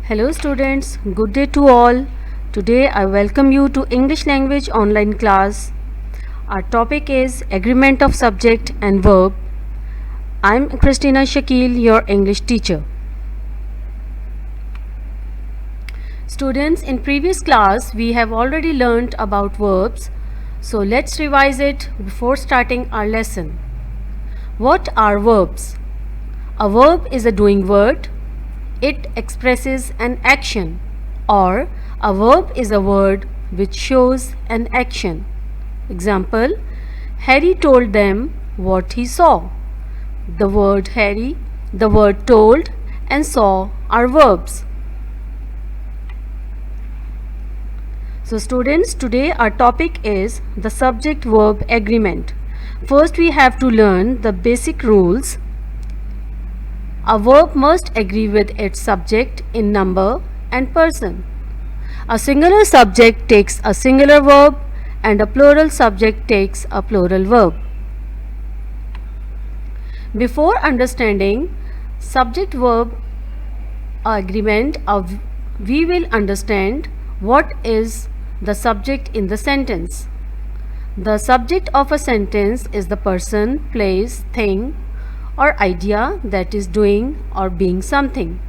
Hello students, good day to all. Today I welcome you to English language online class. Our topic is agreement of subject and verb. I'm Christina Shakil, your English teacher. Students, in previous class we have already learnt about verbs. So let's revise it before starting our lesson. What are verbs? A verb is a doing word. It expresses an action, or a verb is a word which shows an action. Example, Harry told them what he saw. The word Harry, the word told and saw are verbs. So students, today our topic is the subject-verb agreement. First we have to learn the basic rules. A verb must agree with its subject in number and person. A singular subject takes a singular verb and a plural subject takes a plural verb. Before understanding subject-verb agreement, we will understand what is the subject in the sentence. The subject of a sentence is the person, place, thing, or idea that is doing or being something.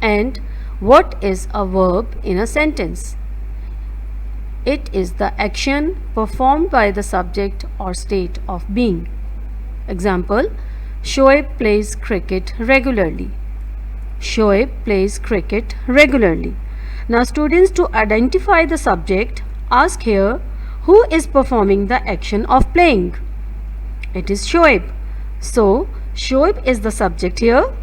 And what is a verb in a sentence? It is the action performed by the subject or state of being. Example, Shoaib plays cricket regularly. Shoaib plays cricket regularly. Now students, to identify the subject, ask here, who is performing the action of playing? It is Shoaib. So, Shoaib is the subject here,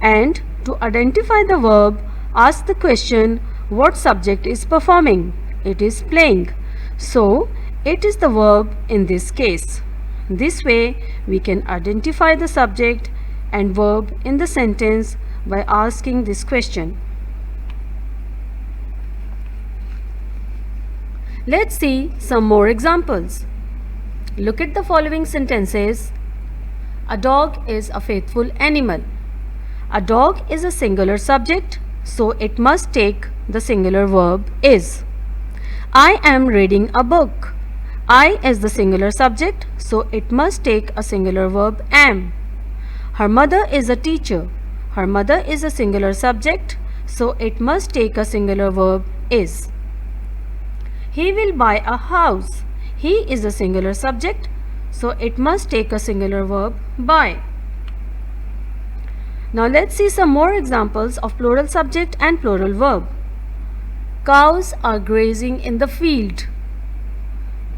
and to identify the verb, ask the question, what subject is performing? It is playing. So, it is the verb in this case. This way, we can identify the subject and verb in the sentence by asking this question. Let's see some more examples. Look at the following sentences. A dog is a faithful animal. A dog is a singular subject, so it must take the singular verb is. I am reading a book. I is the singular subject, so it must take a singular verb am. Her mother is a teacher. Her mother is a singular subject, so it must take a singular verb is. He will buy a house. He is a singular subject, so it must take a singular verb buy. Now let's see some more examples of plural subject and plural verb. Cows are grazing in the field.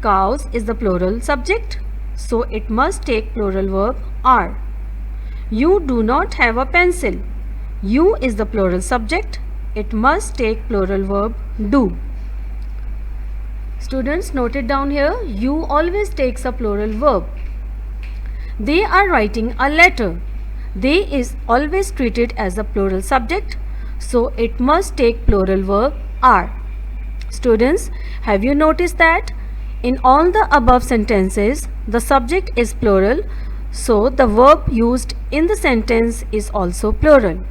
Cows is the plural subject, so it must take plural verb are. You do not have a pencil. You is the plural subject. It must take plural verb do. Students, note it down here. You always takes a plural verb. They are writing a letter. They is always treated as a plural subject, so it must take plural verb are. Students, have you noticed that in all the above sentences, the subject is plural, so the verb used in the sentence is also plural.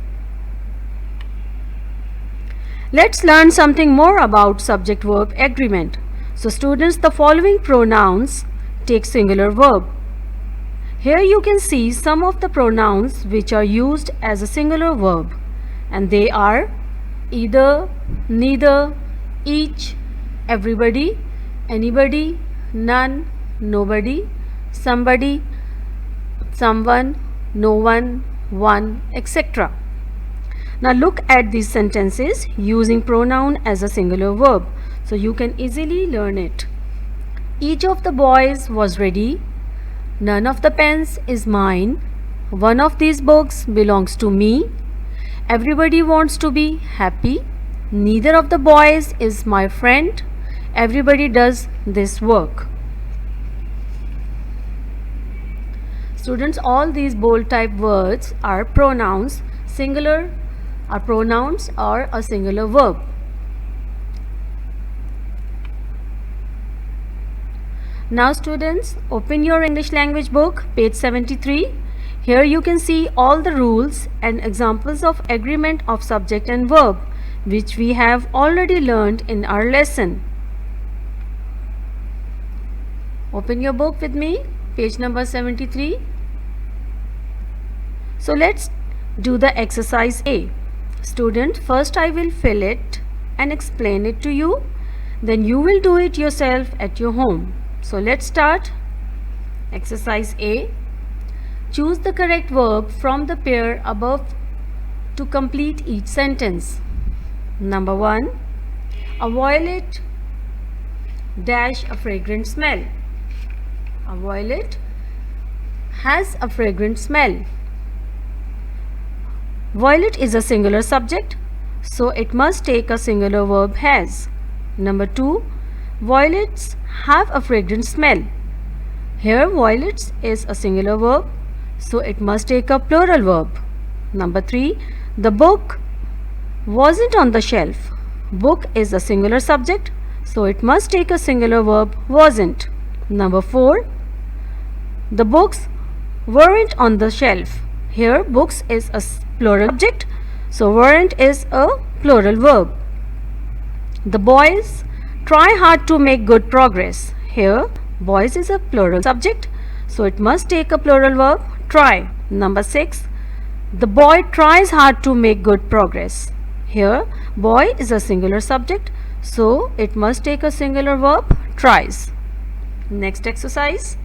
Let's learn something more about subject-verb agreement. So students, the following pronouns take singular verb. Here you can see some of the pronouns which are used as a singular verb, and they are either, neither, each, everybody, anybody, none, nobody, somebody, someone, no one, etc. Now look at these sentences using pronoun as a singular verb, so you can easily learn it. Each of the boys was ready. None of the pens is mine. One of these books belongs to me. Everybody wants to be happy. Neither of the boys is my friend. Everybody does this work. Students, all these bold type words are pronouns. Singular are pronouns or a singular verb. Now students, open your English language book, page 73. Here you can see all the rules and examples of agreement of subject and verb, which we have already learned in our lesson. Open your book with me, page number 73. So let's do the exercise A. Student, first I will fill it and explain it to you. Then you will do it yourself at your home. So let's start. Exercise A. Choose the correct verb from the pair above to complete each sentence. Number 1. A violet dash a fragrant smell. A violet has a fragrant smell. Violet is a singular subject, so it must take a singular verb has. Number 2. Violets have a fragrant smell. Here violets is a singular verb, so it must take a plural verb. Number 3. The book wasn't on the shelf. Book is a singular subject, so it must take a singular verb wasn't. Number 4. The books weren't on the shelf. Here books is a plural subject, so weren't is a plural verb. The boys try hard to make good progress. Here boys is a plural subject, so it must take a plural verb try. Number 6. The boy tries hard to make good progress. Here boy is a singular subject, so it must take a singular verb tries. Next exercise.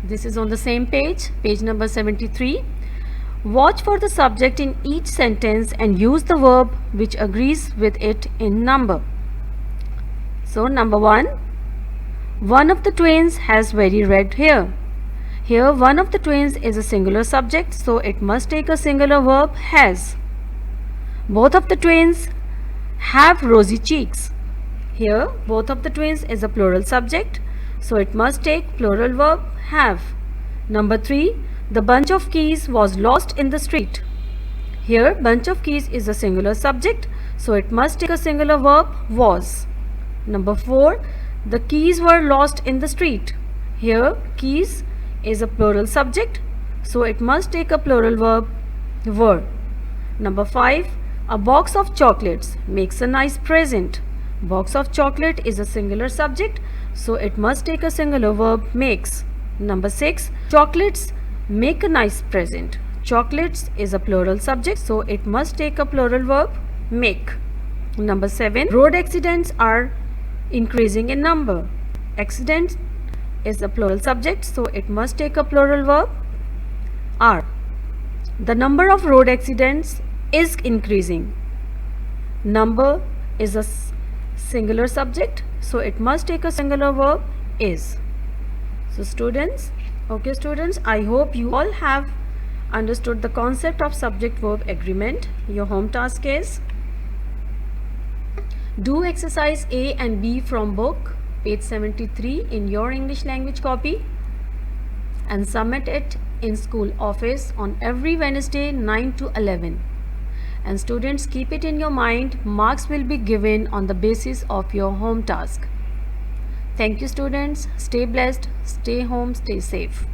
This is on the same page, page number 73. Watch for the subject in each sentence and use the verb which agrees with it in number. So number 1. One of the twins has very red hair. Here one of the twins is a singular subject, so it must take a singular verb has. Both of the twins have rosy cheeks. Here both of the twins is a plural subject, so it must take plural verb have. Number 3. The bunch of keys was lost in the street. Here bunch of keys is a singular subject, so it must take a singular verb was. Number 4. The keys were lost in the street. Here keys is a plural subject, so it must take a plural verb were. Number 5. A box of chocolates makes a nice present. Box of chocolate is a singular subject, so it must take a singular verb makes. Number 6. Chocolates make a nice present. Chocolates is a plural subject, so it must take a plural verb make. Number 7. Road accidents are increasing in number. Accidents is a plural subject, so it must take a plural verb are. The number of road accidents is increasing. Number is a singular subject, so it must take a singular verb is. So students, okay students, I hope you all have understood the concept of subject verb agreement. Your home task is do exercise A and B from book page 73 in your English language copy and submit it in school office on every Wednesday 9 to 11. And students, keep it in your mind, marks will be given on the basis of your home task. Thank you students. Stay blessed, stay home, stay safe.